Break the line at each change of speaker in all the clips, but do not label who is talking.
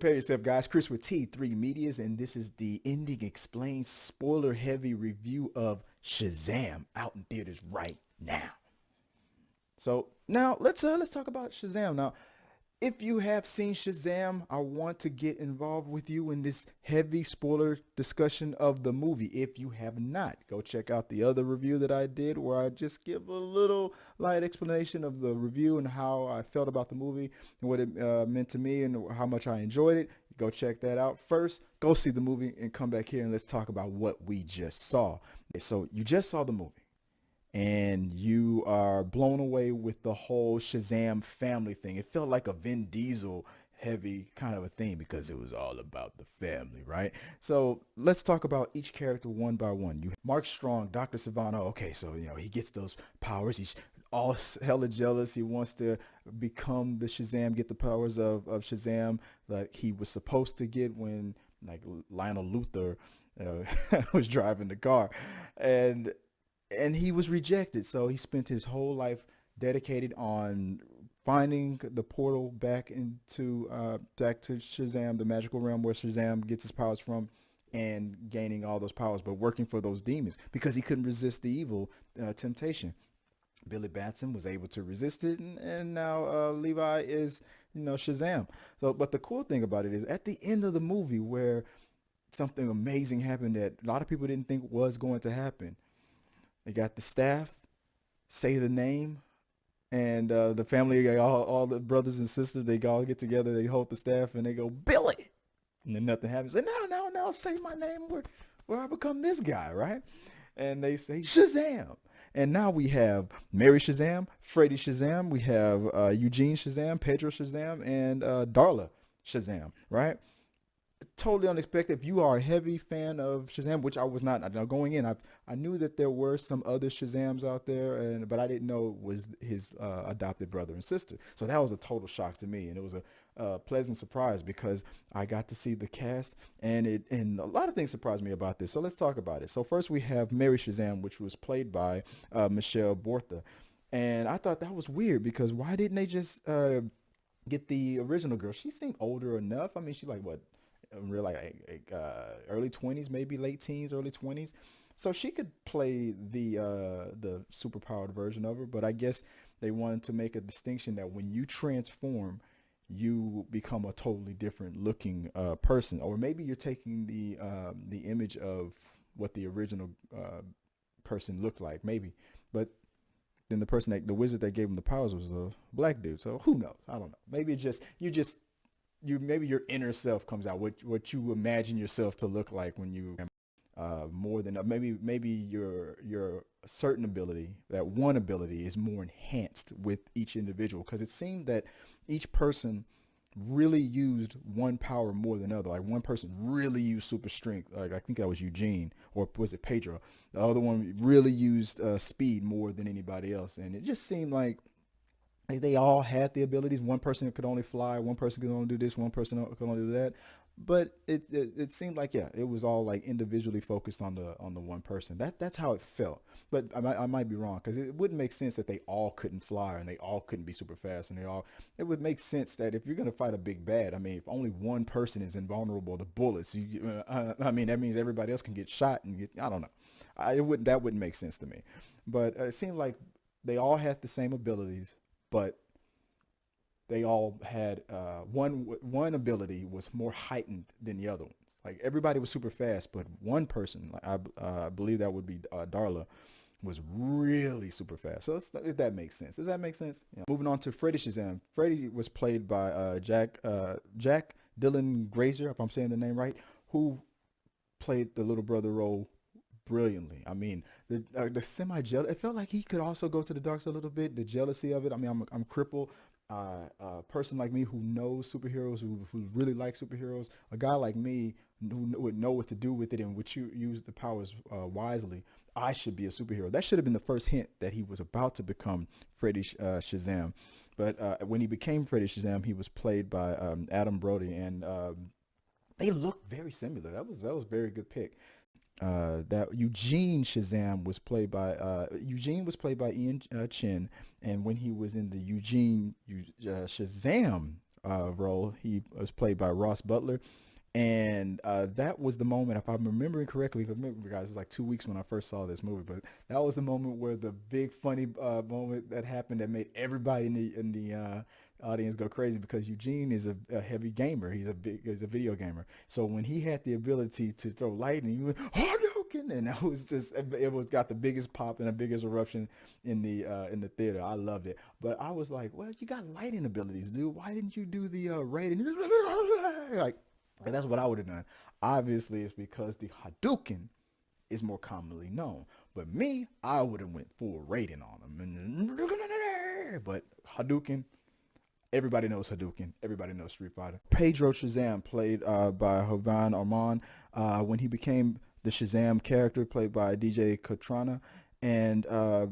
prepare yourself, guys. Chris with T3 Medias, and this is the Ending Explained spoiler heavy review of Shazam, out in theaters right now. So now let's talk about Shazam. Now, if you have seen Shazam, I want to get involved with you in this heavy spoiler discussion of the movie. If you have not, go check out the other review that I did where I just give a little light explanation of the review and how I felt about the movie and what it meant to me and how much I enjoyed it. Go check that out first. Go see the movie and come back here and let's talk about what we just saw. So you just saw the movie and you are blown away with the whole Shazam family thing. It felt like a Vin Diesel heavy kind of a thing because it was all about the family, right? So let's talk about each character one by one. You Mark Strong, Dr. Savannah. Okay, so he gets those powers. He's all hella jealous. He wants to become the Shazam, get the powers of Shazam like he was supposed to get when like Lionel Luthor was driving the car, and he was rejected. So he spent his whole life dedicated on finding the portal back to Shazam, the magical realm where Shazam gets his powers from, and gaining all those powers, but working for those demons because he couldn't resist the evil temptation. Billy Batson was able to resist it, and now Levi is, Shazam. So, but the cool thing about it is at the end of the movie where something amazing happened that a lot of people didn't think was going to happen. They got the staff, say the name, and the family, all the brothers and sisters, they all get together, they hold the staff, and they go, Billy! And then nothing happens. They say, no, say my name where I become this guy, right? And they say, Shazam! And now we have Mary Shazam, Freddie Shazam, we have Eugene Shazam, Pedro Shazam, and Darla Shazam, right? Totally unexpected. If you are a heavy fan of Shazam, which I was not, now going in, I knew that there were some other Shazams out there, but I didn't know it was his adopted brother and sister. So that was a total shock to me, and it was a pleasant surprise because I got to see the cast, and a lot of things surprised me about this. So let's talk about it. So first we have Mary Shazam, which was played by Michelle Bortha, and I thought that was weird because why didn't they just get the original girl? She seemed older enough. I mean, she's like what? Real early 20s, maybe late teens, early 20s, so she could play the superpowered version of her. But I guess they wanted to make a distinction that when you transform, you become a totally different looking person, or maybe you're taking the image of what the original person looked like, maybe. But then the wizard that gave him the powers was a black dude, so who knows? I don't know. Maybe it's just maybe your inner self comes out, what you imagine yourself to look like when you more than maybe your certain ability, that one ability is more enhanced with each individual, because it seemed that each person really used one power more than other. Like one person really used super strength, like I think that was Eugene, or was it Pedro? The other one really used speed more than anybody else, and it just seemed like they all had the abilities. One person could only fly, one person could only do this, one person could only do that. But it seemed like, yeah, it was all like individually focused on the one person. That's how it felt. But I might be wrong, because it wouldn't make sense that they all couldn't fly and they all couldn't be super fast, and it would make sense that if you're going to fight a big bad, I mean, if only one person is invulnerable to bullets, I mean, that means everybody else can get shot and I don't know. That wouldn't make sense to me. But it seemed like they all had the same abilities, but they all had one ability was more heightened than the other ones. Like everybody was super fast, but one person, like I believe that would be Darla, was really super fast. So if that makes sense. Does that make sense? Yeah. Moving on to Freddie Shazam. Freddie was played by Jack Dylan Grazer, if I'm saying the name right, who played the little brother role brilliantly. I mean, the semi-jealous, it felt like he could also go to the dark side a little bit, the jealousy of it. I mean, I'm crippled. A person like me who knows superheroes, who really likes superheroes, a guy like me who would know what to do with it and would use the powers wisely, I should be a superhero. That should have been the first hint that he was about to become Freddie Shazam. But when he became Freddie Shazam, he was played by Adam Brody, and they look very similar. That was a very good pick. That Eugene Shazam was played by Ian Chin, and when he was in the Eugene Shazam role. He was played by Ross Butler, and that was the moment, if I'm remembering correctly. Remember, guys, it was like 2 weeks when I first saw this movie, but that was the moment where the big funny moment that happened that made everybody in the audience go crazy, because Eugene is a heavy gamer. He's a video gamer. So when he had the ability to throw lightning, he went Hadouken, and that was just, it was got the biggest pop and the biggest eruption in the theater. I loved it. But I was like, well, you got lightning abilities, dude. Why didn't you do the raid? Like, and that's what I would have done. Obviously, it's because the Hadouken is more commonly known. But me, I would have went full raiding on him. But Hadouken, everybody knows Hadouken. Everybody knows Street Fighter. Pedro Shazam, played by Hovan Arman, when he became the Shazam character, played by DJ Katrana. And I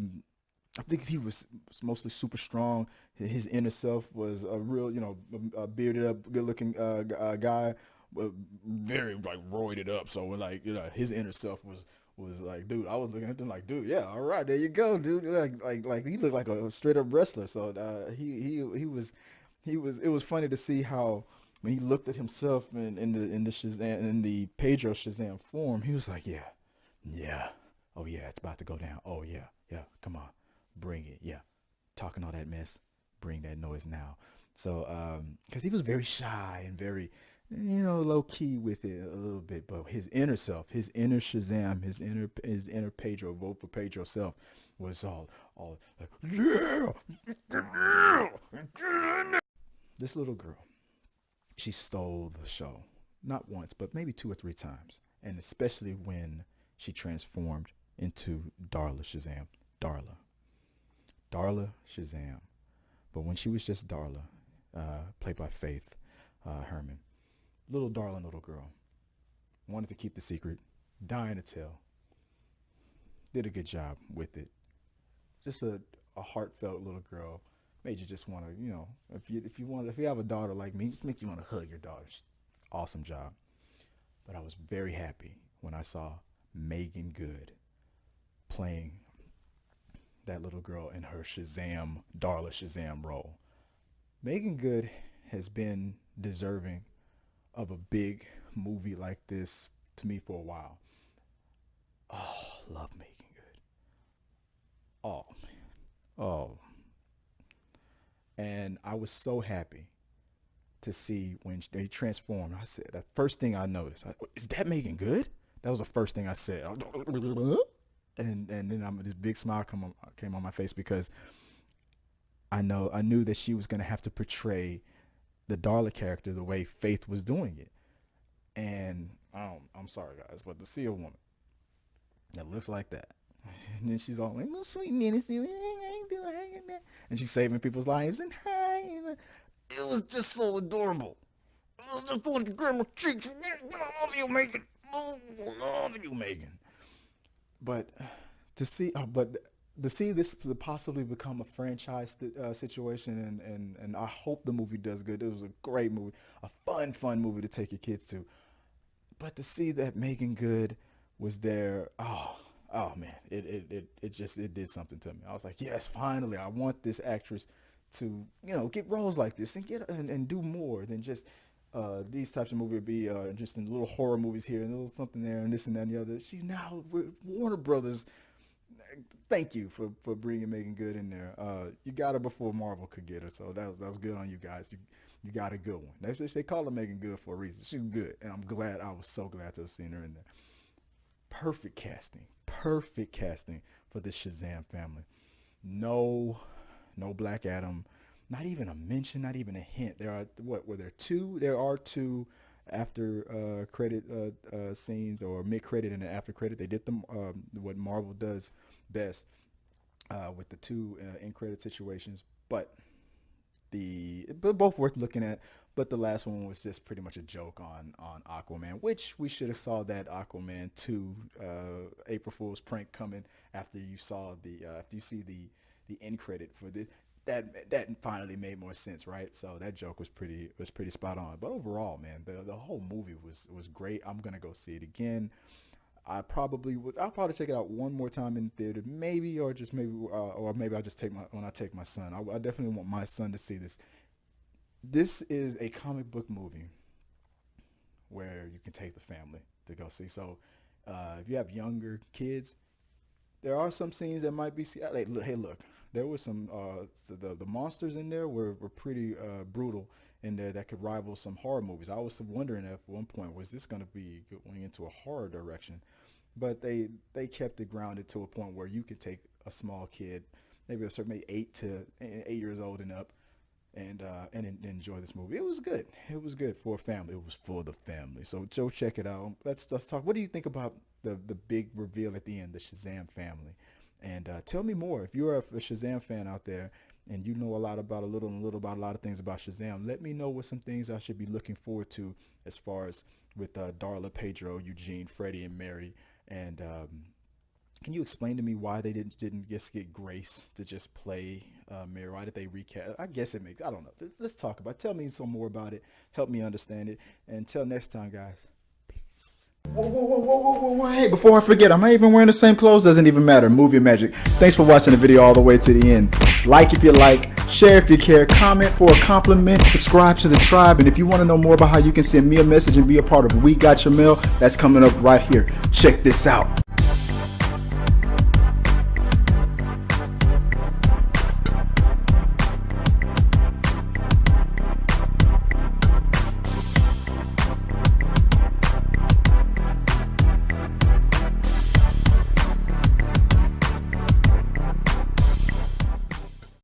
think he was mostly super strong. His inner self was a real, a bearded up, good looking guy, but very like roided up. So like, his inner self was like, dude, I was looking at him like, dude, yeah, all right, there you go, dude. Like he looked like a straight up wrestler. So it was funny to see how when he looked at himself in the Shazam, in the Pedro Shazam form, he was like, yeah, yeah, oh yeah, it's about to go down. Oh yeah, yeah, come on, bring it, yeah, talking all that mess, bring that noise now. So because he was very shy and very, low key with it a little bit, but his inner self, his inner Shazam, his inner Pedro, vote for Pedro self, was all like, yeah, this little girl, she stole the show, not once, but maybe two or three times, and especially when she transformed into Darla Shazam, Darla, Darla Shazam. But when she was just Darla, played by Faith Herman, little darling little girl, wanted to keep the secret, dying to tell, did a good job with it. Just a heartfelt little girl, made you just want to, if you have a daughter like me, just make you want to hug your daughter. Awesome job. But I was very happy when I saw Meagan Good playing that little girl in her Shazam, Darla Shazam role. Meagan Good has been deserving of a big movie like this to me for a while. Oh, love Meagan Good. Oh, man. Oh. And I was so happy to see when they transformed. I said, that first thing I noticed, is that Meagan Good? That was the first thing I said. And then this big smile came on my face, because I knew that she was gonna have to portray the Darla character the way Faith was doing it. And I'm sorry guys, but to see a woman that looks like that, and then she's all like, "No, sweet Nancy, and she's saving people's lives, and it was just so adorable. I was just wanting to grab my cheeks. I love you, Meagan. Oh, I love you, Meagan. But but to see this to possibly become a franchise situation, and I hope the movie does good. It was a great movie, a fun movie to take your kids to. But to see that Meagan Good was there, oh man, it did something to me. I was like, yes, finally, I want this actress to get roles like this and and do more than just these types of movies. Would be just in little horror movies here and a little something there and this and that and the other. She's now with Warner Brothers. Thank you for bringing Meagan Good in there. You got her before Marvel could get her, so that was good on you guys. You got a good one. They call her Meagan Good for a reason. She's good, and I'm glad. I was so glad to have seen her in there. Perfect casting for this Shazam family. No Black Adam, not even a mention, not even a hint. There are were there two? There are two after credit scenes, or mid credit and after credit. They did them what Marvel does best with the two in credit situations, but both worth looking at. But the last one was just pretty much a joke on Aquaman, which we should have saw that Aquaman 2 April Fool's prank coming after you see the end credit for the that finally made more sense, right? So that joke was pretty spot on. But overall, man, the whole movie was great. I'm gonna go see it again. I'll probably check it out one more time in the theater, maybe, or maybe I'll just take my son. I definitely want my son to see this this is a comic book movie where you can take the family to go see. So if you have younger kids, there are some scenes that might be. Hey, look, there was some. So the monsters in there were pretty brutal in there that could rival some horror movies. I was wondering at one point, was this going to be going into a horror direction? But they kept it grounded to a point where you could take a small kid, maybe a certain maybe 8 years old and up, and enjoy this movie. It was good. It was good for a family. It was for the family. So Joe, check it out. Let's talk. What do you think about the big reveal at the end, the Shazam family? And tell me more. If you're a Shazam fan out there and you know a lot about a little about a lot of things about Shazam, let me know what some things I should be looking forward to as far as with Darla, Pedro, Eugene, Freddie, and Mary. And can you explain to me why they didn't just get Grace to just play Mary? Why did they recast? I guess it makes, I don't know. Let's talk about it. Tell me some more about it. Help me understand it. And until next time, guys. Peace. Whoa, whoa, whoa, whoa, whoa, whoa. Hey, before I forget, I'm not even wearing the same clothes. Doesn't even matter. Movie magic. Thanks for watching the video all the way to the end. Like if you like, share if you care, comment for a compliment, subscribe to the tribe. And if you want to know more about how you can send me a message and be a part of We Got Your Mail, that's coming up right here. Check this out.